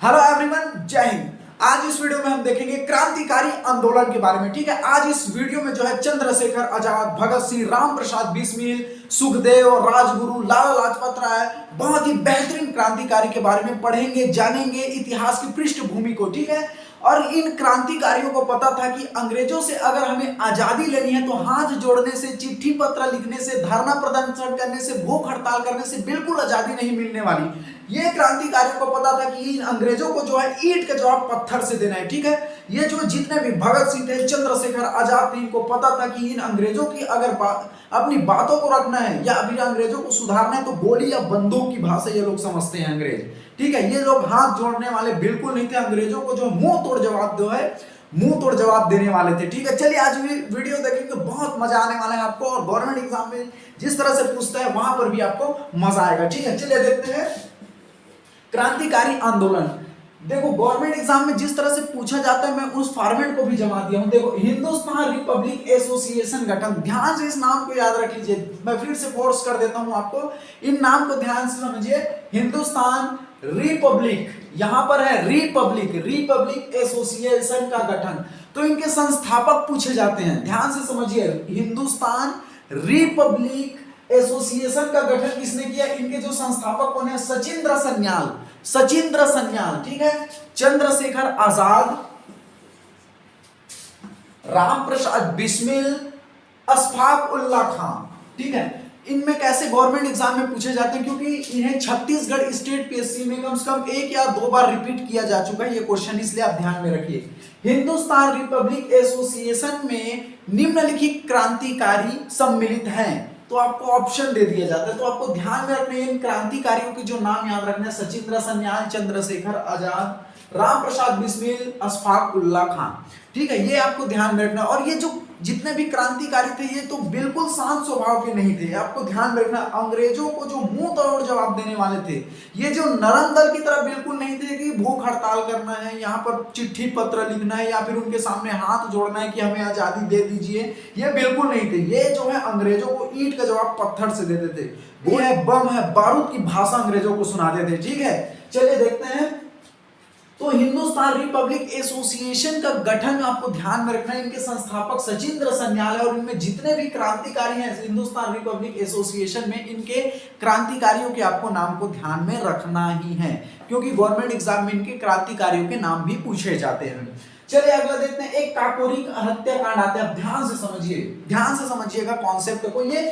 Hello everyone, जय हिंद। आज इस वीडियो में हम देखेंगे क्रांतिकारी आंदोलन के बारे में। ठीक है, आज इस वीडियो में जो है चंद्रशेखर आजाद, भगत सिंह, राम प्रसाद बिस्मिल, सुखदेव, राजगुरु, लाला लाजपत राय, बहुत ही बेहतरीन क्रांतिकारी के बारे में पढ़ेंगे, जानेंगे इतिहास की पृष्ठभूमि को। ठीक है, और इन क्रांतिकारियों को पता था कि अंग्रेजों से अगर हमें आजादी लेनी है तो हाथ जोड़ने से, चिट्ठी पत्र लिखने से, धरना प्रदर्शन करने से, भूख हड़ताल करने से बिल्कुल आजादी नहीं मिलने वाली। ये क्रांतिकारियों को पता था कि इन अंग्रेजों को जो है ईंट का जवाब पत्थर से देना है। ठीक है, ये जो जितने भी भगत सिंह थे, चंद्रशेखर आजाद थे, इनको पता था कि इन अंग्रेजों की अगर अपनी बातों को रखना है या अभी अंग्रेजों को सुधारना है तो गोली या बंदूक की भाषा ये लोग समझते हैं अंग्रेज। ठीक है, ये लोग हाथ जोड़ने वाले बिल्कुल नहीं थे। अंग्रेजों को जो मुंह तोड़ जवाब जो है, मुंह तोड़ जवाब देने वाले थे। ठीक है, चलिए आज भी वीडियो देखेंगे, बहुत मजा आने वाला है आपको। और गवर्नमेंट एग्जाम में जिस तरह से पूछता है वहां पर भी आपको मजा आएगा। ठीक है, चलिए देखते हैं क्रांतिकारी आंदोलन। देखो, गवर्नमेंट एग्जाम में जिस तरह से पूछा जाता है मैं उस फॉर्मेट को भी जमा दिया हूं। देखो, हिंदुस्तान रिपब्लिक एसोसिएशन गठन, ध्यान से इस नाम को याद रख लीजिए। मैं फिर से फोर्स कर देता हूं आपको, इन नाम को ध्यान से समझिए। हिंदुस्तान रिपब्लिक, यहां पर है रिपब्लिक, रिपब्लिक एसोसिएशन का गठन। तो इनके संस्थापक पूछे जाते हैं, ध्यान से समझिए। हिंदुस्तान रिपब्लिक एसोसिएशन का गठन किसने किया? इनके जो संस्थापक कौन है? सचिंद्र सन्याल, सचिंद्र सन्याल। ठीक है, चंद्रशेखर आजाद, राम प्रसाद बिस्मिल, अशफाक उल्लाह खान। ठीक है, इनमें कैसे गवर्नमेंट एग्जाम में पूछे जाते हैं क्योंकि इन्हें छत्तीसगढ़ स्टेट पीएससी में कम से कम 1 या 2 बार रिपीट किया जा चुका है ये क्वेश्चन, इसलिए आप ध्यान में रखिए। हिंदुस्तान रिपब्लिक एसोसिएशन में निम्नलिखित क्रांतिकारी सम्मिलित हैं, तो आपको ऑप्शन दे दिया जाता है। तो आपको ध्यान में रखना है इन क्रांतिकारियों के जो नाम याद रखना है: सचिंद्र सन्याल, चंद्रशेखर आजाद, राम प्रसाद बिस्मिल, अशफाक उल्लाह खान। ठीक है, ये आपको ध्यान में रखना। और ये जो जितने भी क्रांतिकारी थे ये तो बिल्कुल शांत स्वभाव के नहीं थे, आपको ध्यान में रखना। अंग्रेजों को जो मुंह तोड़ जवाब देने वाले थे, ये जो नरम दल की तरह बिल्कुल नहीं थे कि भूख हड़ताल करना है, यहाँ पर चिट्ठी पत्र लिखना है या फिर उनके सामने हाथ जोड़ना है कि हमें आजादी दे दीजिए, ये बिल्कुल नहीं थे। ये जो है अंग्रेजों को ईंट का जवाब पत्थर से देते थे। वो है बम है, बारूद की भाषा अंग्रेजों को सुनाते थे। ठीक है, चलिए देखते हैं। तो हिंदुस्तान रिपब्लिक एसोसिएशन का गठन आपको ध्यान में रखना है। इनके संस्थापक सचिंद्र सन्याल है और इनमें जितने भी क्रांतिकारी हैं हिंदुस्तान रिपब्लिक एसोसिएशन में, इनके क्रांतिकारियों के आपको नाम को ध्यान में रखना ही है क्योंकि गवर्नमेंट एग्जाम में इनके क्रांतिकारियों के नाम भी पूछे जाते हैं। चलिए अगला देखते हैं। एक काकोरी हत्याकांड आता है, ध्यान से समझिए, ध्यान से समझिएगा कॉन्सेप्ट को। ये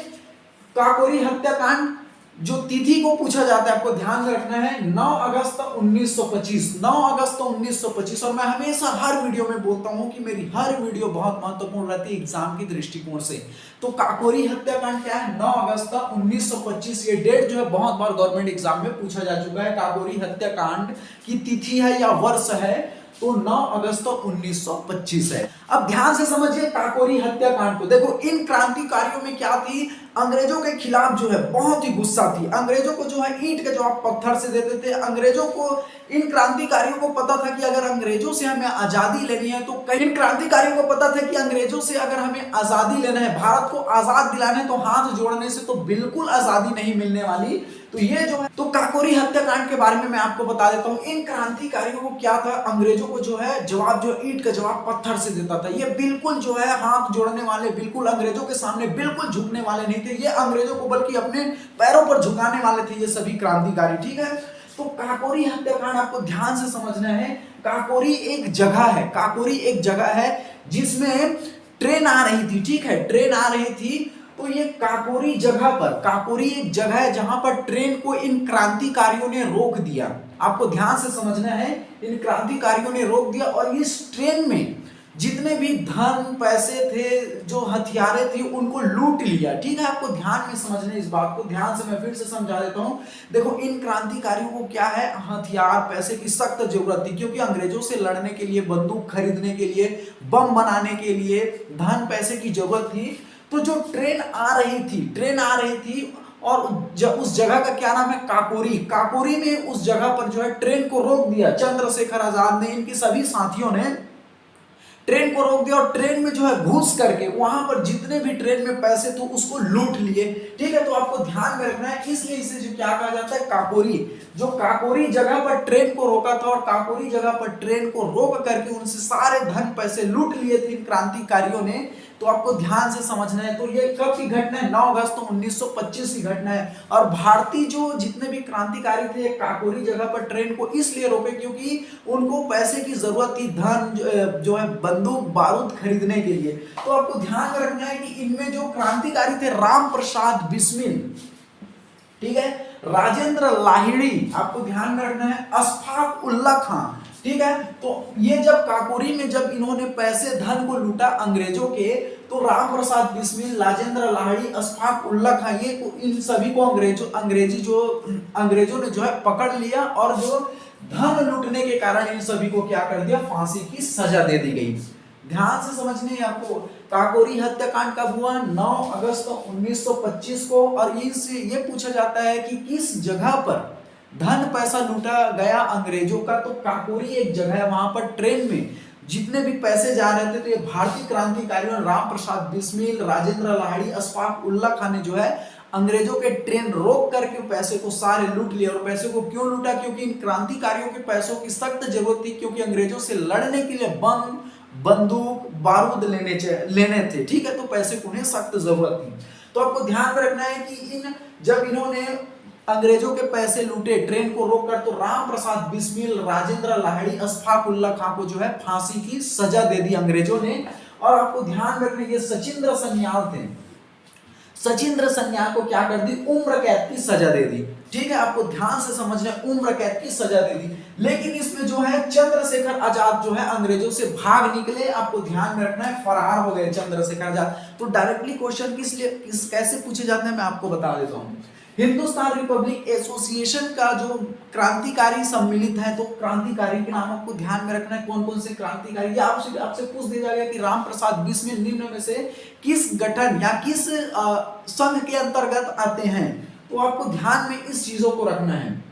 काकोरी हत्याकांड जो तिथि को पूछा जाता है आपको ध्यान में रखना है 9 अगस्त 1925, 9 अगस्त 1925। और मैं हमेशा हर वीडियो में बोलता हूं कि मेरी हर वीडियो बहुत महत्वपूर्ण रहती है एग्जाम की दृष्टिकोण से। तो काकोरी हत्याकांड क्या है? 9 अगस्त 1925। ये डेट जो है बहुत बार गवर्नमेंट एग्जाम में पूछा जा चुका है। काकोरी हत्याकांड की तिथि है या वर्ष है तो 9 अगस्त 1925 है। अब ध्यान से समझिए काकोरी हत्याकांड को। देखो, इन क्रांतिकारियों में क्या थी? अंग्रेजों के खिलाफ जो है बहुत ही गुस्सा थी। अंग्रेजों को जो है ईंट का जवाब पत्थर से देते थे। अंग्रेजों को, इन क्रांतिकारियों को पता था कि अगर अंग्रेजों से हमें आजादी लेनी है तो इन क्रांतिकारियों को पता था कि अंग्रेजों से अगर हमें आजादी लेना है, भारत को आजाद दिलाना है तो हाथ जोड़ने से तो बिल्कुल आजादी नहीं मिलने वाली। तो ये जो है, तो काकोरी हत्याकांड के बारे में मैं आपको बता देता हूं। इन क्रांतिकारियों को क्या था? अंग्रेजों को जो है जवाब, जो ईंट का जवाब पत्थर से देता था। ये बिल्कुल जो है हाथ जोड़ने वाले, बिल्कुल अंग्रेजों के सामने बिल्कुल झुकने वाले नहीं थे। ये अंग्रेजों को बल्कि अपने पैरों पर झुकाने वाले थे ये सभी क्रांतिकारी। ठीक है, तो काकोरी हत्याकांड आपको ध्यान से समझना है। काकोरी एक जगह है, काकोरी एक जगह है जिसमें ट्रेन आ रही थी। ठीक है, ट्रेन आ रही थी। तो ये काकोरी जगह पर, काकोरी एक जगह है जहां पर ट्रेन को इन क्रांतिकारियों ने रोक दिया। आपको ध्यान से समझना है, इन क्रांतिकारियों ने रोक दिया और इस ट्रेन में जितने भी धन पैसे थे, जो हथियारे थी, उनको लूट लिया। ठीक है, आपको ध्यान में समझना है इस बात को। ध्यान से मैं फिर से समझा देता हूं। देखो, इन क्रांतिकारियों को क्या है? हथियार, पैसे की सख्त जरूरत थी क्योंकि अंग्रेजों से लड़ने के लिए, बंदूक खरीदने के लिए, बम बनाने के लिए धन पैसे की जरूरत थी। तो जो ट्रेन आ रही थी, ट्रेन आ रही थी और उस जगह का क्या नाम है? काकोरी। काकोरी में उस जगह पर जो है ट्रेन को रोक दिया चंद्रशेखर आजाद ने, इनके सभी साथियों ने ट्रेन को रोक दिया और ट्रेन में जो है घुस करके वहां पर जितने भी ट्रेन में पैसे थे उसको लूट लिए। ठीक है, तो आपको ध्यान में रखना है, इसलिए इसे जो क्या कहा जाता है, काकोरी। जो काकोरी जगह पर ट्रेन को रोका था और काकोरी जगह पर ट्रेन को रोक करके उनसे सारे धन पैसे लूट लिए थे इन क्रांतिकारियों ने। तो आपको ध्यान से समझना है। तो ये कब की घटना है, 9 अगस्त 1925 की घटना है। और भारतीय जो जितने भी क्रांतिकारी थे काकोरी जगह पर ट्रेन को इसलिए रोके क्योंकि उनको पैसे की जरूरत थी, धन जो है बंदूक बारूद खरीदने के लिए। तो आपको ध्यान में रखना है कि इनमें जो क्रांतिकारी थे राम प्रसाद बिस्मिल, ठीक है, राजेंद्र लाहिड़ी, आपको ध्यान में रखना है, अशफाक उल्ला खां। ठीक है, तो ये जब काकोरी में जब इन्होंने पैसे धन को लूटा अंग्रेजों के, तो राम प्रसाद बिस्मिल, राजेंद्र लाहिड़ी, अशफाक उल्ला खां, ये इन सभी को अंग्रेजों ने जो है पकड़ लिया और जो धन लूटने के कारण इन सभी को क्या कर दिया, फांसी की सजा दे दी गई। ध्यान से समझने हैं आपको। काकोरी हत्याकांड कब हुआ, 9 अगस्त 1925 को। और इनसे ये पूछा जाता है कि किस जगह पर धन पैसा लूटा गया अंग्रेजों का, तो काकोरी एक जगह है, वहां पर ट्रेन में जितने भी पैसे जा रहे थे तो ये भारतीय क्रांतिकारियों राम प्रसाद बिस्मिल, राजेंद्र लाहिड़ी, अशफाक उल्ला खां ने जो है अंग्रेजों के ट्रेन रोक करके पैसे को सारे लूट लिए। और पैसे को क्यों लूटा, क्योंकि इन क्रांतिकारियों के पैसों की सख्त जरूरत थी, क्योंकि अंग्रेजों से लड़ने के लिए बंदूक बारूद लेने थे। ठीक है, तो पैसे को उन्हें सख्त जरूरत थी। तो आपको ध्यान में रखना है कि जब इन्होंने अंग्रेजों के पैसे लूटे ट्रेन को रोककर, तो राम प्रसाद बिस्मिल, राजेंद्र लाहिड़ी, अशफाक उल्ला खां को जो है फांसी की सजा दे दी अंग्रेजों ने। और आपको ध्यान में रखना, ये सचिंद्र सन्याल थे, सचिंद्र सन्याल को क्या कर दी, उम्र कैद की सजा दे दी। ठीक है, आपको ध्यान से समझना, उम्र कैद की सजा दे दी। लेकिन इसमें जो है चंद्रशेखर आजाद जो है अंग्रेजों से भाग निकले। आपको ध्यान में रखना है, फरार हो गए चंद्रशेखर आजाद। तो डायरेक्टली क्वेश्चन कैसे पूछे जाते हैं मैं आपको बता देता हूं। हिंदुस्तान रिपब्लिक एसोसिएशन का जो क्रांतिकारी सम्मिलित है, तो क्रांतिकारी के नाम आपको ध्यान में रखना है, कौन कौन से क्रांतिकारी। आपसे पूछ दिया जाएगा कि राम प्रसाद बिस्मिल निम्न में से किस गठन या किस संघ के अंतर्गत आते हैं, तो आपको ध्यान में इस चीजों को रखना है।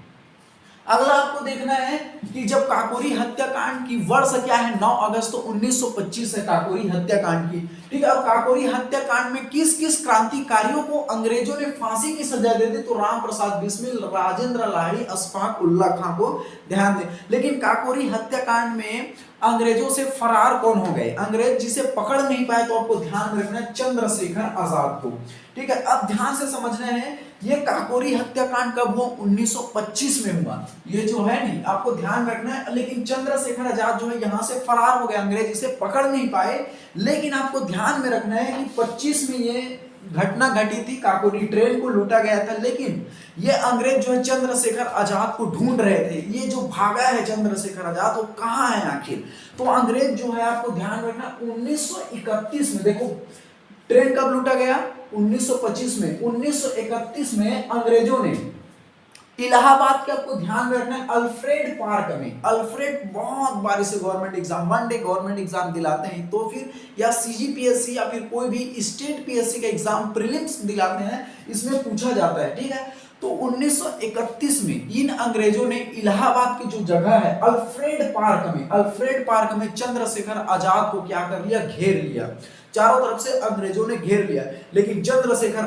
अगला आपको देखना है कि जब काकोरी हत्याकांड की वर्ष क्या है, 9 अगस्त 1925 है काकोरी हत्याकांड की। ठीक है, और काकोरी हत्याकांड में किस किस क्रांतिकारियों को अंग्रेजों ने फांसी की सजा दे दी, तो राम प्रसाद बिस्मिल, राजेंद्र लाहिड़ी, अशफाक उल्ला खां को ध्यान दें। लेकिन काकोरी हत्याकांड में अंग्रेजों से फरार कौन हो गए, अंग्रेज जिसे पकड़ नहीं पाए, तो आपको ध्यान में रखना है चंद्रशेखर आजाद को। ठीक है, अब ध्यान से समझना है, ये काकोरी हत्याकांड कब हुआ, 1925 में हुआ। ये जो है नहीं, आपको ध्यान रखना है। लेकिन चंद्रशेखर आजाद जो है यहां से फरार हो गए, अंग्रेज इसे पकड़ नहीं पाए। लेकिन आपको ध्यान में रखना है कि 25 में ये घटना घटी थी, काकोरी ट्रेन को लूटा गया था। लेकिन ये अंग्रेज जो है चंद्रशेखर आजाद को ढूंढ रहे थे। ये जो भागा है चंद्रशेखर आजाद, वो कहाँ है आखिर। तो अंग्रेज जो है, आपको ध्यान रखना, 1931 में, देखो ट्रेन कब लूटा गया, 1925 में। 1931 में अंग्रेजों ने इलाहाबाद के, आपको ध्यान में रखना है, अल्फ्रेड पार्क में, अल्फ्रेड बहुत बार इसे government exam, one day government exam दिलाते हैं, तो फिर या सीजीपीएससी या फिर कोई भी स्टेट पीएससी का एग्जाम प्रीलिम्स दिलाते हैं, इसमें पूछा जाता है। ठीक है, तो 1931 में इन अंग्रेजों ने इलाहाबाद की जो जगह है अल्फ्रेड पार्क में चंद्रशेखर आजाद को क्या कर लिया, घेर लिया। चारों तरफ से अंग्रेजों ने घेर लिया। लेकिन चंद्रशेखर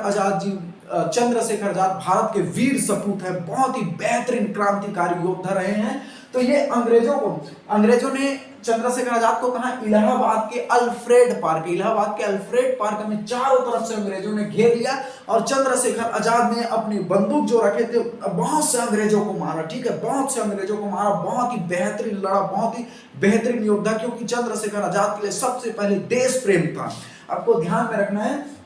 आजाद भारत के वीर सपूत है, बहुत ही बेहतरीन क्रांतिकारी योद्धा रहे हैं। तो ये अंग्रेजों ने चंद्रशेखर आजाद को कहा, इलाहाबाद के अल्फ्रेड पार्क में चारों तरफ से अंग्रेजों ने घेर लिया। और चंद्रशेखर आजाद ने अपनी बंदूक जो रखे थे, बहुत से अंग्रेजों को मारा। ठीक है, बहुत से अंग्रेजों को मारा, बहुत ही बेहतरीन लड़ा, बहुत ही बेहतरीन योद्धा, क्योंकि चंद्रशेखर आजाद के लिए सबसे पहले देश प्रेम था। आपको ध्यान में रखना है।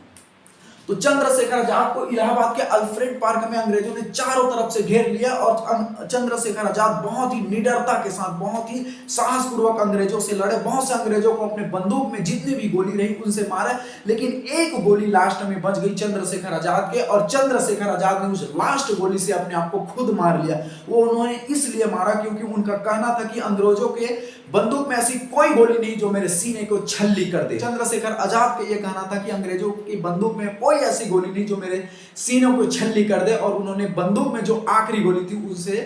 तो चंद्रशेखर आजाद को इलाहाबाद के अल्फ्रेड पार्क में अंग्रेजों ने चारों तरफ से घेर लिया। और चंद्रशेखर आजाद बहुत ही निडरता के साथ, बहुत ही साहसपूर्वक अंग्रेजों से लड़े। बहुत से अंग्रेजों को अपने बंदूक में जितनी भी गोली रही उनसे मारा, लेकिन एक गोली लास्ट में बच गई चंद्रशेखर आजाद के। और चंद्रशेखर आजाद ने उस लास्ट गोली से अपने आप को खुद मार लिया। वो उन्होंने इसलिए मारा क्योंकि उनका कहना था कि अंग्रेजों के बंदूक में ऐसी कोई गोली नहीं जो मेरे सीने को छल्ली कर दे। चंद्रशेखर आजाद का यह कहना था कि अंग्रेजों की बंदूक में कोई ऐसी गोली नहीं जो मेरे सीनों को छल्ली कर दे। और उन्होंने बंदूक में जो आखिरी गोली थी उसे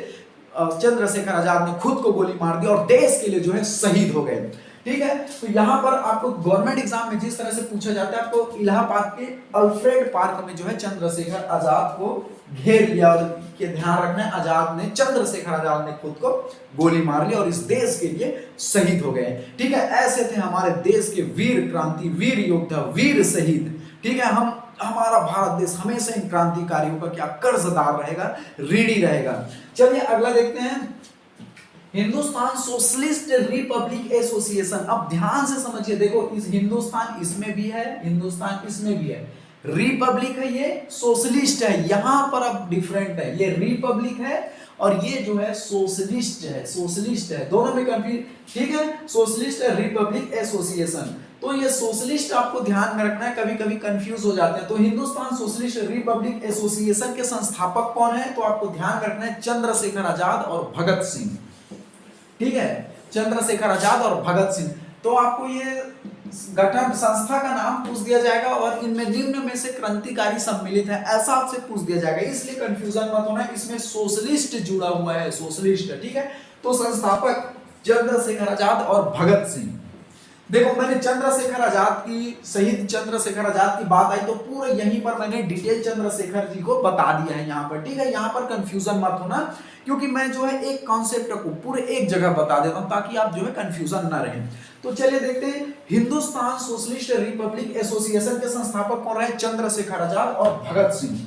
चंद्रशेखर आजाद ने खुद को गोली मार दी और देश के लिए जो है शहीद हो गए। ठीक है। तो यहाँ पर आपको गवर्नमेंट एग्जाम में जिस तरह से पूछा जाता है, आपको इलाहाबाद के अल्फ्रेड पार्क में जो है चंद्रशेखर आजाद को घेर लिया, और ये ध्यान रखना है आजाद ने, चंद्रशेखर आजाद ने खुद को गोली मार ली और इस देश के लिए शहीद हो गए। ठीक है, ऐसे थे हमारे देश के वीर क्रांति, वीर योद्धा, वीर शहीद। ठीक है, हमारा भारत देश हमेशा इन क्रांतिकारियों का क्या कर्जदार रहेगा, ऋणी रहेगा। चलिए अगला देखते हैं, हिंदुस्तान सोशलिस्ट रिपब्लिक एसोसिएशन। अब ध्यान से समझिए, देखो इस हिंदुस्तान इसमें भी है, हिंदुस्तान इसमें भी है, रिपब्लिक है, ये सोशलिस्ट है, यहां पर अब डिफरेंट है, ये रिपब्लिक है और ये जो है सोशलिस्ट है, सोशलिस्ट है, दोनों में कंफ्यूज। ठीक है, सोशलिस्ट रिपब्लिक एसोसिएशन, तो ये सोशलिस्ट आपको ध्यान में रखना है, कभी कभी कंफ्यूज हो जाते हैं। तो हिंदुस्तान सोशलिस्ट रिपब्लिक एसोसिएशन के संस्थापक कौन है, तो आपको ध्यान रखना है चंद्रशेखर आजाद और भगत सिंह। ठीक है, चंद्रशेखर आजाद और भगत सिंह। तो आपको ये गठन संस्था का नाम पूछ दिया जाएगा और इनमें निम्न में से क्रांतिकारी सम्मिलित है, ऐसा आपसे पूछ दिया जाएगा, इसलिए कंफ्यूजन मत होना, इसमें सोशलिस्ट जुड़ा हुआ है, सोशलिस्ट। ठीक है, तो संस्थापक चंद्रशेखर आजाद और भगत सिंह। देखो मैंने चंद्रशेखर आजाद की, शहीद चंद्रशेखर आजाद की बात आई तो पूरे यहीं पर मैंने डिटेल चंद्रशेखर जी को बता दिया है यहाँ पर। ठीक है, यहाँ पर कंफ्यूजन मत होना, क्योंकि मैं जो है एक कॉन्सेप्ट को पूरे एक जगह बता देता हूँ ताकि आप जो है कंफ्यूजन ना रहे। तो चलिए देखते हैं, हिंदुस्तान सोशलिस्ट रिपब्लिक एसोसिएशन के संस्थापक कौन रहे, चंद्रशेखर आजाद और भगत सिंह।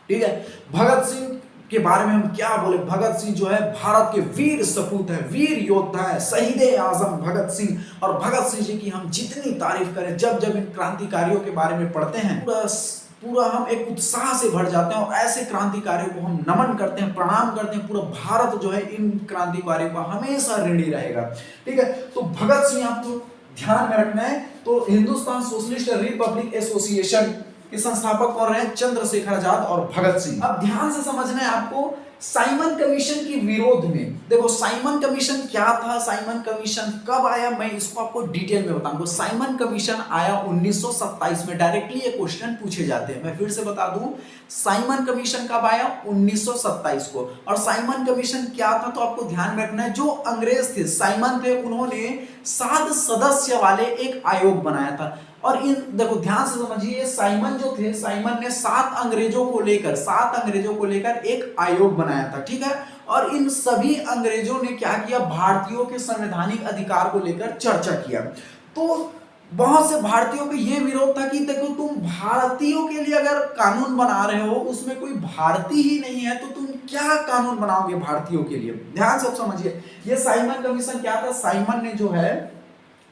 ठीक है, भगत सिंह के बारे में हम क्या बोले, भगत सिंह जो है भारत के वीर सपूत है, वीर योद्धा है, शहीद आजम भगत सिंह। और भगत सिंह जी की हम जितनी तारीफ करें, जब जब इन क्रांतिकारियों के बारे में पढ़ते हैं, पूरा हम एक उत्साह से भर जाते हैं और ऐसे क्रांतिकारियों को हम नमन करते हैं, प्रणाम करते हैं। पूरा भारत जो है इन क्रांतिकारियों का हमेशा ऋणी रहेगा। ठीक है, तो भगत सिंह आपको ध्यान में रखना है। तो हिंदुस्तान सोशलिस्ट रिपब्लिक एसोसिएशन के संस्थापक कौन रहे, चंद्रशेखर आजाद और भगत सिंह। अब ध्यान से समझना है आपको, साइमन कमीशन के विरोध में, देखो साइमन कमीशन क्या था, साइमन कमीशन कब आया, मैं इसको आपको डिटेल में बताऊंगा। साइमन कमीशन आया 1927 में, डायरेक्टली ये क्वेश्चन पूछे जाते हैं। मैं फिर से बता दूं, साइमन कमीशन कब आया, 1927 को। और साइमन कमीशन क्या था, तो आपको ध्यान में रखना है, जो अंग्रेज थे, साइमन थे, उन्होंने 7 सदस्य वाले एक आयोग बनाया था। और इन देखो ध्यान से समझिए, साइमन जो थे, साइमन ने 7 अंग्रेजों को लेकर एक आयोग बनाया था। ठीक है, और इन सभी अंग्रेजों ने क्या किया, भारतीयों के संवैधानिक अधिकार को लेकर चर्चा किया। तो बहुत से भारतीयों का यह विरोध था कि देखो तुम भारतीयों के लिए अगर कानून बना रहे हो, उसमें कोई भारतीय ही नहीं है, तो तुम क्या कानून बनाओगे भारतीयों के लिए। ध्यान से समझिए, ये साइमन कमीशन क्या था, साइमन ने जो है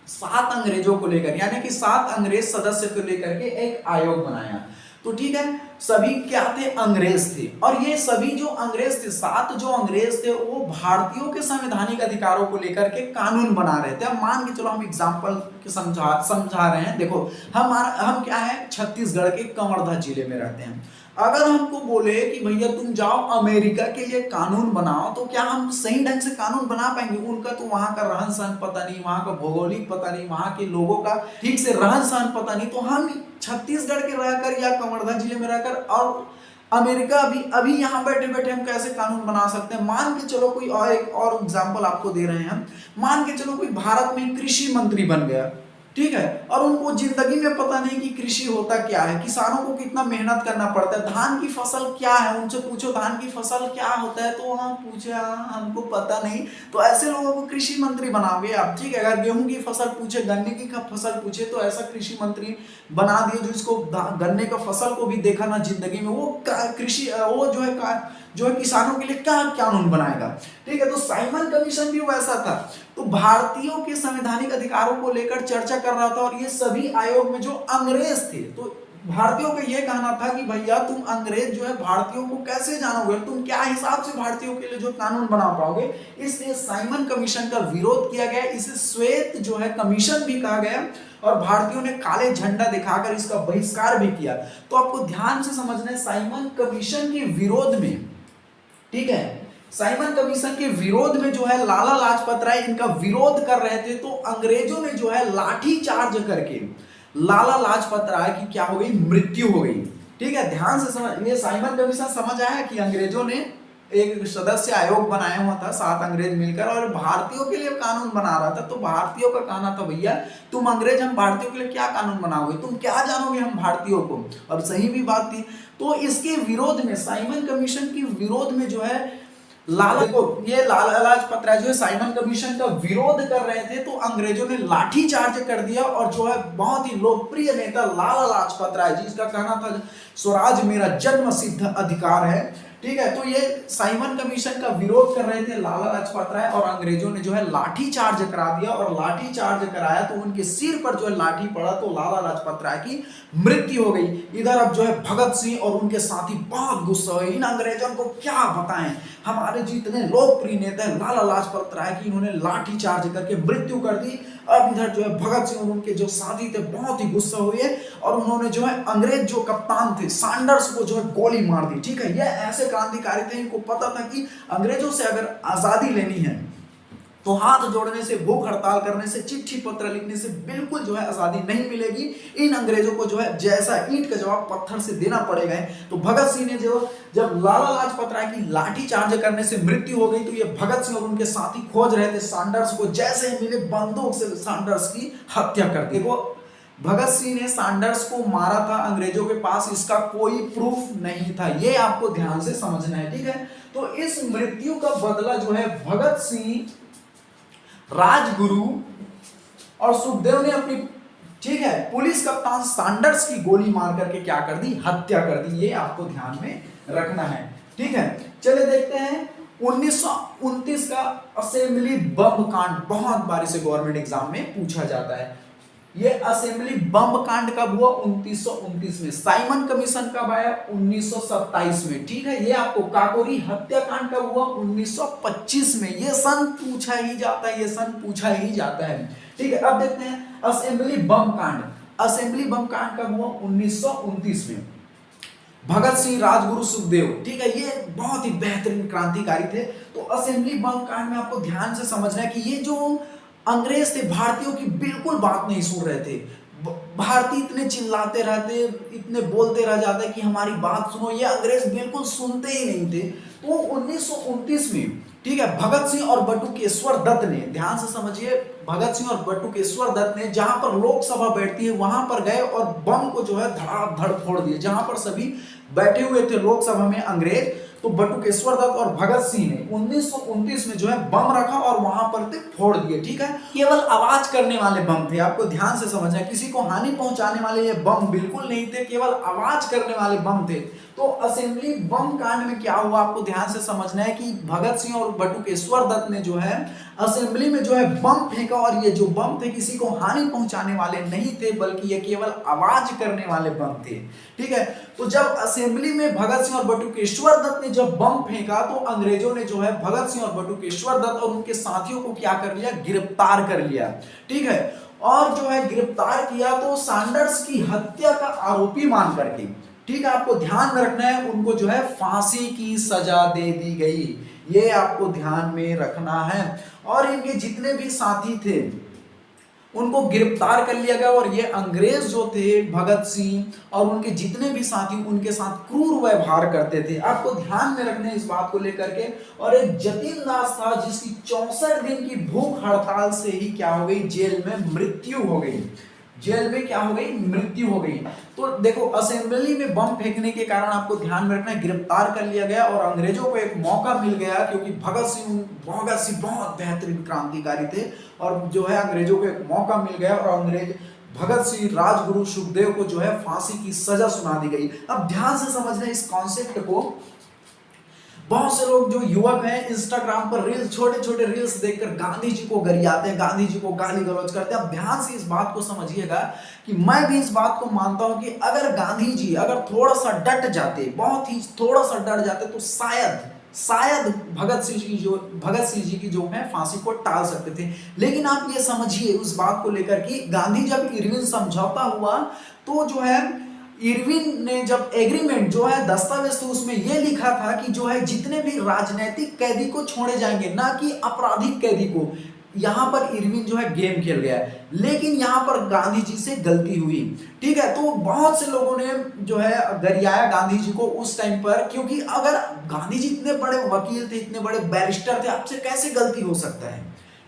7 अंग्रेजों को लेकर, यानी कि 7 अंग्रेज सदस्य को लेकर के एक आयोग बनाया। तो ठीक है, सभी क्या थे, अंग्रेज थे। और ये सभी जो अंग्रेज थे, 7 जो अंग्रेज थे, वो भारतीयों के संवैधानिक अधिकारों को लेकर के कानून बना रहे थे। अब मान के चलो हम एग्जांपल के समझा रहे हैं। देखो हम क्या है, छत्तीसगढ़ के कवर्धा जिले में रहते हैं। अगर हमको बोले कि भैया तुम जाओ अमेरिका के लिए कानून बनाओ, तो क्या हम सही ढंग से कानून बना पाएंगे। उनका तो वहां का रहन सहन पता नहीं, वहां का भौगोलिक पता नहीं, वहां के लोगों का ठीक से रहन सहन पता नहीं। तो हम छत्तीसगढ़ के रहकर या कवर्धा जिले में रहकर और अमेरिका अभी यहाँ बैठे बैठे हम कैसे कानून बना सकते हैं। मान के चलो कोई और एक और एग्जाम्पल आपको दे रहे हैं हम, मान के चलो कोई भारत में कृषि मंत्री बन गया, ठीक है, और उनको जिंदगी में पता नहीं कि कृषि होता क्या है, किसानों को कितना मेहनत करना पड़ता है, धान की फसल क्या है, उनसे पूछो धान की फसल क्या होता है, तो हाँ पूछे हाँ हमको पता नहीं। तो ऐसे लोगों को कृषि मंत्री बनाओगे आप। ठीक है, अगर गेहूं की फसल पूछे, गन्ने की फसल पूछे, तो ऐसा कृषि मंत्री बना दिए जो इसको गन्ने का फसल को भी देखा ना जिंदगी में, वो कृषि वो जो है किसानों के लिए क्या कानून बनाएगा। ठीक है, तो साइमन कमीशन भी वैसा था, तो भारतीयों के संवैधानिक अधिकारों को लेकर चर्चा कर रहा था। और ये सभी आयोग में जो अंग्रेज थे, तो भारतीयों का यह कहना था कि भैया तुम अंग्रेज जो है भारतीयों को कैसे जानोगे, तुम क्या हिसाब से भारतीयों के लिए जो कानून बना पाओगे। इसलिए साइमन कमीशन का विरोध किया गया, इसे श्वेत जो है कमीशन भी कहा गया, और भारतीयों ने काले झंडा दिखाकर इसका बहिष्कार भी किया। तो आपको ध्यान से समझना है, साइमन कमीशन के विरोध में, ठीक है, साइमन कमीशन के विरोध में जो है लाला लाजपत राय इनका विरोध कर रहे थे। तो अंग्रेजों ने जो है लाठी चार्ज करके लाला लाजपत राय की क्या हो गई, मृत्यु हो गई। ठीक है, ध्यान से समझ, ये साइमन कमीशन समझ आया कि अंग्रेजों ने एक सदस्य आयोग बनाया हुआ था 7 अंग्रेज मिलकर और भारतीयों के लिए कानून बना रहा था। तो भारतीयों का कहना था भैया तुम अंग्रेज हम भारतीयों के लिए क्या कानून बनाओगे, तुम क्या जानोगे हम भारतीयों को, और सही भी बात थी। तो इसके विरोध में, साइमन कमीशन के विरोध में जो है लाला लाजपत राय जो है साइमन कमीशन का विरोध कर रहे थे, तो अंग्रेजों ने लाठी चार्ज कर दिया और जो है बहुत ही लोकप्रिय नेता लाला लाजपत राय जिसका कहना था स्वराज मेरा जन्म सिद्ध अधिकार है, ठीक है। तो ये साइमन कमीशन का विरोध कर रहे थे लाला लाजपत राय और अंग्रेजों ने जो है लाठी चार्ज करा दिया और लाठी चार्ज कराया तो उनके सिर पर जो है लाठी पड़ा तो लाला लाजपत राय की मृत्यु हो गई। इधर अब जो है भगत सिंह और उनके साथी बहुत गुस्सा हुए, इन अंग्रेजों को क्या बताएं, हमारे जितने लोकप्रिय नेता है लाला लाजपत राय की इन्होंने लाठी चार्ज करके मृत्यु कर दी। अब इधर जो है भगत सिंह और उनके जो साथी थे बहुत ही गुस्सा हुए और उन्होंने जो है अंग्रेज जो कप्तान थे सैंडर्स को जो है गोली मार दी, ठीक है। ये ऐसे क्रांतिकारी थे, इनको पता था कि अंग्रेजों से अगर आजादी लेनी है तो हाथ जोड़ने से, भूख हड़ताल करने से, चिट्ठी पत्र लिखने से बिल्कुल जो है आजादी नहीं मिलेगी। इन अंग्रेजों को जो है जैसा ईंट का जवाब पत्थर से देना पड़ेगा। तो भगत सिंह ने जब लाला लाजपत राय की लाठी चार्ज करने से मृत्यु हो गई तो ये भगत सिंह और उनके साथी खोज रहे थे सैंडर्स को, जैसे ही मिले बंदूक से सैंडर्स की हत्या कर दी। वो भगत सिंह ने सैंडर्स को मारा था, अंग्रेजों के पास इसका कोई प्रूफ नहीं था, ये आपको ध्यान से समझना है, ठीक है। तो इस मृत्यु का बदला जो है भगत सिंह, राजगुरु और सुखदेव ने अपनी, ठीक है, पुलिस कप्तान सैंडर्स की गोली मार करके क्या कर दी, हत्या कर दी। ये आपको ध्यान में रखना है, ठीक है। चलिए देखते हैं 1929 का असेंबली बम कांड, बहुत बार इसे गवर्नमेंट एग्जाम में पूछा जाता है। ये असेंबली बम कांड कब हुआ, 1929 में। साइमन कमीशन कब आया, 1927 में, ठीक है। ये आपको काकोरी हत्याकांड कब हुआ, 1925 में। ये सन पूछा ही जाता है, ये सन पूछा ही जाता है, ठीक है। अब देखते हैं असेंबली बम कांड। असेंबली बम कांड कब हुआ, 1929 में। भगत सिंह, राजगुरु, सुखदेव, ठीक है, ये बहुत ही बेहतरीन क्रांतिकारी थे। तो असेंबली बम कांड में आपको ध्यान से समझना है कि ये जो अंग्रेज थे भारतीयों की बिल्कुल बात नहीं सुन रहे थे। भारतीय इतने चिल्लाते रहते, इतने बोलते रह जाते कि हमारी बात सुनो, ये अंग्रेज बिल्कुल सुनते ही नहीं थे। तो 1929 में, ठीक है, भगत सिंह और बटुकेश्वर दत्त ने, ध्यान से समझिए, भगत सिंह और बटुकेश्वर दत्त ने जहां पर लोकसभा बैठती है वहां पर गए और बम को जो है धड़ाधड़ फोड़ दिए। जहां पर सभी बैठे हुए थे लोकसभा में अंग्रेज, तो बटुकेश्वर दत्त और भगत सिंह ने 1929 में जो है बम रखा और वहां पर थे फोड़ दिए, ठीक है। केवल आवाज करने वाले बम थे, आपको ध्यान से समझना है, किसी को हानि पहुंचाने वाले ये बम बिल्कुल नहीं थे, केवल आवाज करने वाले बम थे। तो असेंबली बम कांड में क्या हुआ आपको ध्यान से समझना है कि भगत सिंह और बटुकेश्वर दत्त ने जो है असेंबली में जो है बम फेंका और ये जो बम थे किसी को हानि पहुंचाने वाले नहीं थे, बल्कि ये केवल आवाज करने वाले बम थे, ठीक है। तो जब असेंबली में भगत सिंह और बटुकेश्वर दत्त ने जब बम फेंका तो अंग्रेजों ने जो है भगत सिंह और बटुकेश्वर दत्त और उनके साथियों को क्या कर लिया, गिरफ्तार कर लिया, ठीक है। और जो है गिरफ्तार किया तो सैंडर्स की हत्या का आरोपी मान करके, ठीक है, आपको ध्यान में रखना है, उनको जो है फांसी की सजा दे दी गई, ये आपको ध्यान में रखना है। और इनके जितने भी साथी थे उनको गिरफ्तार कर लिया गया और ये अंग्रेज जो थे भगत सिंह और उनके जितने भी साथी उनके साथ क्रूर व्यवहार करते थे, आपको ध्यान में रखना है इस बात को लेकर के। और एक जतिन दास था जिसकी 64 दिन की भूख हड़ताल से ही क्या हो गई, जेल में मृत्यु हो गई, जेल में क्या हो गई, मृत्यु हो गई। तो देखो असेंबली में बम फेंकने के कारण आपको ध्यान में रखना है गिरफ्तार कर लिया गया और अंग्रेजों को एक मौका मिल गया, क्योंकि भगत सिंह बहुत बेहतरीन क्रांतिकारी थे और जो है अंग्रेजों को एक मौका मिल गया और अंग्रेज भगत सिंह, राजगुरु, सुखदेव को जो है फांसी की सजा सुना दी गई। अब ध्यान से समझना इस कॉन्सेप्ट को। बहुत से लोग जो युवक हैं इंस्टाग्राम पर रील्स, छोटे छोटे रील्स देखकर गांधी जी को गरियाते हैं, गांधी जी को गाली गलौज करते हैं। अब ध्यान से इस बात को समझिएगा कि मैं भी इस बात को मानता हूं कि अगर गांधी जी अगर थोड़ा सा डट जाते, बहुत ही थोड़ा सा डर जाते, तो शायद भगत सिंह जी की जो है फांसी को टाल सकते थे। लेकिन आप ये समझिए उस बात को लेकर कि गांधी जब इरविन समझौता हुआ तो जो है इरविन ने जब एग्रीमेंट जो है दस्तावेज तो उसमें यह लिखा था कि जो है जितने भी राजनीतिक कैदी को छोड़े जाएंगे, ना कि आपराधिक कैदी को। यहाँ पर इरविन जो है गेम खेल गया, लेकिन यहाँ पर गांधी जी से गलती हुई। ठीक है, तो बहुत से लोगों ने जो है गरियाया गांधी जी को उस टाइम पर, क्योंकि अगर गांधी जी इतने बड़े वकील थे, इतने बड़े बैरिस्टर थे, आपसे कैसे गलती हो सकता है,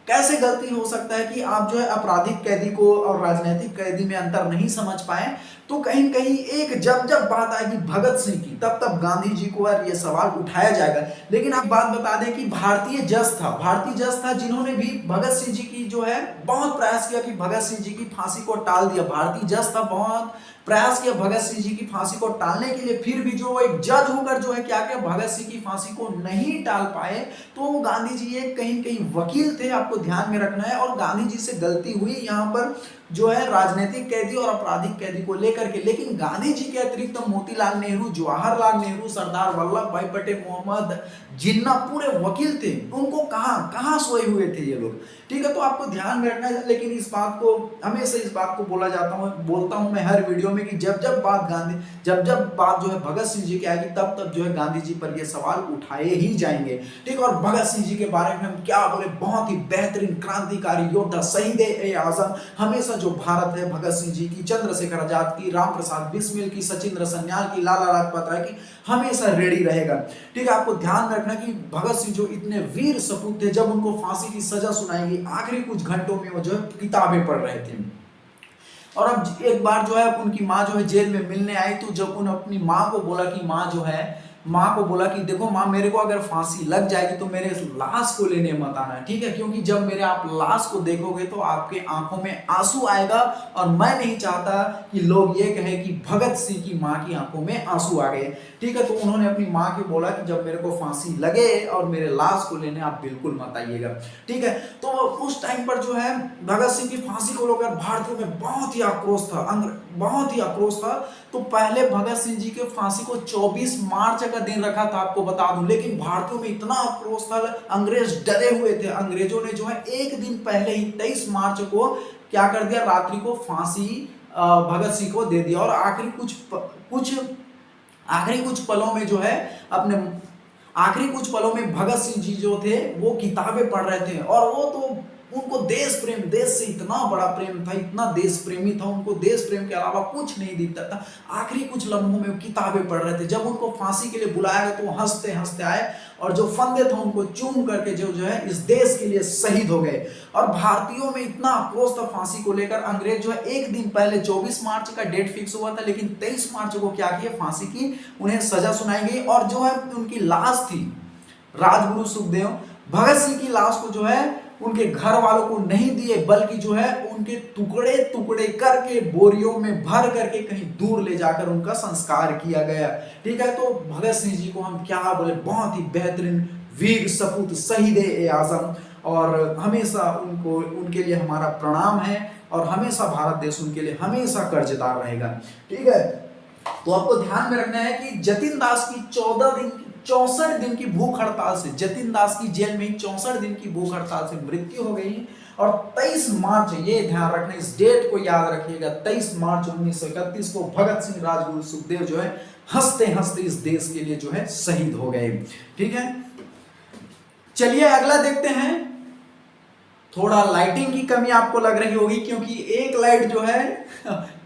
कैसे गलती हो सकता है कि आप जो है आपराधिक कैदी को और राजनीतिक कैदी में अंतर नहीं समझ पाए। तो कहीं कहीं एक जब जब बात आएगी भगत सिंह की, तब तब गांधी जी को ये सवाल उठाया जाएगा। लेकिन आप बात बता दें कि भारतीय जज था जिन्होंने भी भगत सिंह जी की जो है बहुत प्रयास किया कि भगत सिंह जी की फांसी को टाल दिया। भारतीय जज था, बहुत प्रयास किया भगत सिंह जी की फांसी को टालने के लिए, फिर भी जो एक जज होकर जो है क्या किया, भगत सिंह की फांसी को नहीं टाल पाए। तो गांधी जी एक कहीं कहीं वकील थे, आपको ध्यान में रखना है, और गांधी जी से गलती हुई यहाँ पर जो है राजनीतिक कैदी और आपराधिक कैदी को लेकर के। लेकिन गांधी जी के अतिरिक्त तो मोतीलाल नेहरू, जवाहरलाल नेहरू, सरदार वल्लभ भाई पटेल, मोहम्मद जिन्ना पूरे वकील थे, उनको कहां सोए हुए थे ये लोग। ठीक है, तो आपको ध्यान में रखना है। लेकिन इस बात को हमेशा इस बात को बोलता हूं मैं हर वीडियो में कि जब जब बात जो है भगत सिंह जी की आएगी, तब तब जो है गांधी जी पर ये सवाल उठाए ही जाएंगे। ठीक, और भगत सिंह जी के बारे में हम क्या बोले, बहुत ही बेहतरीन क्रांतिकारी योद्धा, शहीद-ए-आजम। हमेशा जो भारत है भगत सिंह जी की, चंद्रशेखर आजाद की, राम प्रसाद बिस्मिल की, सचिंद्र सन्याल की, लाला लाजपत राय की, हमेशा रेडी रहेगा। ठीक है, आपको ध्यान रखना कि भगत सिंह जो इतने वीर सपूत थे, जब उनको फांसी की सजा सुनाएगी, आखिरी कुछ घंटों में वो जो है किताबें पढ़ रहे थे। और अब एक बार जो है उनकी माँ जो है जेल में मिलने आई, तो जब उन्होंने अपनी माँ को बोला कि माँ को बोला कि देखो माँ, मेरे को अगर फांसी लग जाएगी तो मेरे लाश को लेने मत आना, ठीक है, क्योंकि जब मेरे आप लाश को देखोगे तो आपके आंखों में आंसू आएगा, और मैं नहीं चाहता कि लोग ये कहे कि भगत सिंह की माँ की आंखों में आंसू आ गए। ठीक है, तो उन्होंने अपनी माँ को बोला कि जब मेरे को फांसी लगे और मेरे लाश को लेने आप बिल्कुल मत आइएगा। ठीक है, तो उस टाइम पर जो है भगत सिंह की फांसी को लेकर भारतीयों में बहुत ही आक्रोश था। तो पहले भगत सिंह जी के फांसी को 24 मार्च का दिन रखा था, आपको बता दूं, लेकिन भारतीयों में इतना आक्रोश था, अंग्रेज डरे हुए थे। अंग्रेजों ने जो है एक दिन पहले ही 23 मार्च को क्या कर दिया, रात्रि को फांसी भगत सिंह को दे दिया। और आखिरी कुछ पलों में जो है आखिरी कुछ पलों में भगत सिंह जी जो थे वो किताबें पढ़ रहे थे, और वो तो उनको देश से इतना बड़ा प्रेम था, इतना देश प्रेमी था, उनको देश प्रेम के अलावा कुछ नहीं दिखता था। आखिरी कुछ लम्हों में वो किताबें पढ़ रहे थे। जब उनको फांसी के लिए बुलाया गया तो हंसते हंसते आए, और जो फंदे थे उनको चूम करके जो है इस देश के लिए शहीद हो गए। और भारतीयों में इतना आक्रोश था फांसी को लेकर, अंग्रेज जो है एक दिन पहले 24 मार्च का डेट फिक्स हुआ था, लेकिन 23 मार्च को क्या किया, फांसी की उन्हें सजा सुनाई गई। और जो है उनकी लाश थी, राजगुरु सुखदेव भगत सिंह की लाश को जो है उनके घर वालों को नहीं दिए, बल्कि जो है उनके टुकड़े टुकड़े करके बोरियों में भर करके कहीं दूर ले जाकर उनका संस्कार किया गया। ठीक है, तो भगत सिंह जी को हम क्या बोले, बहुत ही बेहतरीन वीर सपूत, शहीद-ए-आजम, और हमेशा उनके लिए हमारा प्रणाम है, और हमेशा भारत देश उनके लिए हमेशा कर्जदार रहेगा। ठीक है, तो आपको ध्यान में रखना है कि जतिन दास की 64 दिन की भूख हड़ताल से, जतिन दास की जेल में 64 दिन की भूख हड़ताल से मृत्यु हो गई। और 23 मार्च, ये ध्यान रखना, इस डेट को याद रखिएगा, 23 मार्च 1931 को भगत सिंह, राजगुरु सुखदेव जो है हंसते हंसते इस देश के लिए जो है शहीद हो गए। ठीक है, चलिए अगला देखते हैं। थोड़ा लाइटिंग की कमी आपको लग रही होगी, क्योंकि एक लाइट जो है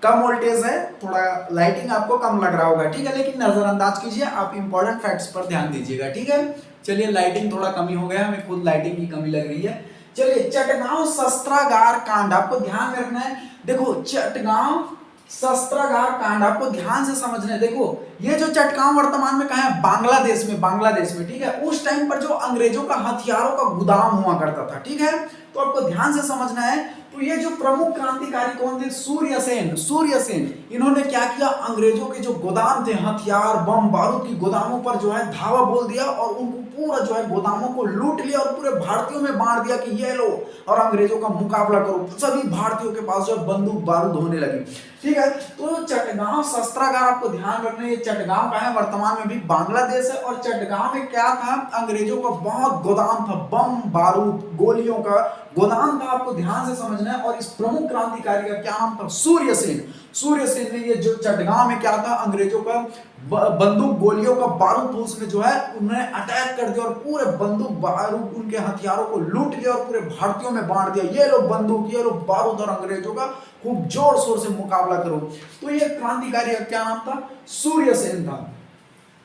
कम वोल्टेज है, थोड़ा लाइटिंग आपको कम लग रहा होगा। ठीक है, लेकिन नजरअंदाज कीजिए, आप इंपॉर्टेंट फैक्ट्स पर ध्यान दीजिएगा। ठीक है, चलिए लाइटिंग थोड़ा कमी हो गया, हमें खुद लाइटिंग की कमी लग रही है। चलिए, चटगांव शस्त्रागार कांड, आपको ध्यान में रखना है। देखो, चटगांव शस्त्रागार कांड आपको ध्यान से समझना है। देखो, ये जो चटगांव वर्तमान में कहाँ है, बांग्लादेश में। ठीक है, उस टाइम पर जो अंग्रेजों का हथियारों का गोदाम हुआ करता था। ठीक है, तो आपको ध्यान से समझना है। तो ये जो प्रमुख क्रांतिकारी कौन थे, सूर्यसेन, इन्होंने क्या किया, अंग्रेजों के जो गोदाम थे, हथियार, बम बारूद की गोदामों पर जो है धावा बोल दिया, और उनको पूरा जो है गोदामों को लूट लिया, और पूरे भारतीयों में बांट दिया कि ये लो और अंग्रेजों का मुकाबला करो। सभी भारतीयों के पास जो है बंदूक बारूद होने लगी। ठीक है, तो चटगांव शस्त्रागार आपको ध्यान रखना है। ये चटगांव का है, वर्तमान में भी बांग्लादेश है। और चटगांव में क्या था, अंग्रेजों का बहुत गोदाम था, बम बारूद, गोलियों का गोदान था, आपको ध्यान से समझना है। और इस प्रमुख क्रांतिकारी का क्या नाम था? सूर्यसेन। सूर्यसेन ने ये जो चटगांव में क्या था, अंग्रेजों का बंदूक गोलियों का बारूद था, उसमें जो है उन्होंने अटैक कर दिया और पूरे बंदूक बारूद उनके हथियारों को लूट लिया और पूरे भारतीयों में बांट दिया। ये लोग बंदूक, ये लोग बारूद, और अंग्रेजों का खूब जोर शोर से मुकाबला करो। तो ये क्रांतिकारी का क्या नाम था? सूर्यसेन था।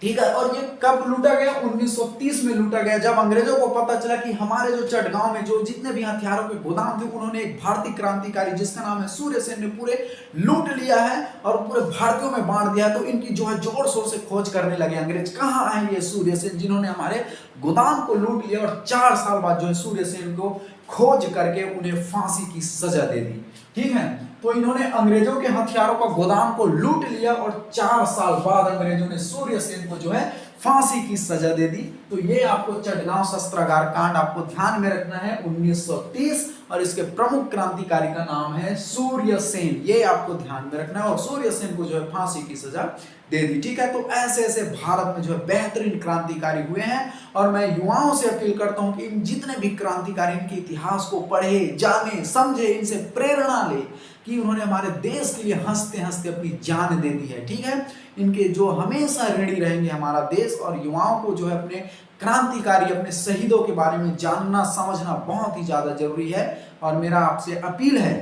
ठीक है, और ये कब लूटा गया? 1930 में लूटा गया, जब अंग्रेजों को पता चला कि हमारे जो चटगांव में जो जितने भी हथियारों के गोदाम थे, उन्होंने एक भारतीय क्रांतिकारी जिसका नाम है सूर्यसेन ने पूरे लूट लिया है और पूरे भारतीयों में बांट दिया। तो इनकी जो है जोर शोर से खोज करने लगे अंग्रेज, कहाँ आए ये सूर्यसेन जिन्होंने हमारे गोदाम को लूट लिया। और 4 साल बाद जो है सूर्यसेन को खोज करके उन्हें फांसी की सजा दे दी। ठीक है, तो इन्होंने अंग्रेजों के हथियारों का गोदाम को लूट लिया और 4 साल बाद अंग्रेजों ने सूर्यसेन को जो है फांसी की सजा दे दी। तो ये आपको चटगांव शस्त्रागार कांड आपको ध्यान में रखना है 1930, और इसके प्रमुख क्रांतिकारी का नाम है सूर्यसेन, ये आपको ध्यान में रखना है। और सूर्यसेन को जो है फांसी की सजा दे दी। ठीक है, तो ऐसे ऐसे भारत में जो है बेहतरीन क्रांतिकारी हुए हैं, और मैं युवाओं से अपील करता हूं कि इन जितने भी क्रांतिकारी इनके इतिहास को पढ़े, जाने, समझे, इनसे प्रेरणा ले कि उन्होंने हमारे देश के लिए हंसते हंसते अपनी जान दे दी है। ठीक है, इनके जो हमेशा ऋणी रहेंगे हमारा देश। और युवाओं को जो है अपने क्रांतिकारी, अपने शहीदों के बारे में जानना समझना बहुत ही ज्यादा जरूरी है। और मेरा आपसे अपील है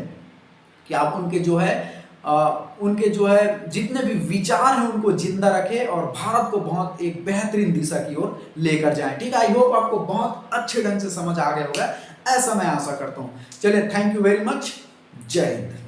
कि आप उनके जो है जितने भी विचार हैं उनको जिंदा रखें और भारत को बहुत एक बेहतरीन दिशा की ओर लेकर जाएं। ठीक है, आई होप आपको बहुत अच्छे ढंग से समझ आ गया होगा, ऐसा मैं आशा करता हूं। चलिए, थैंक यू वेरी मच, जय हिंद।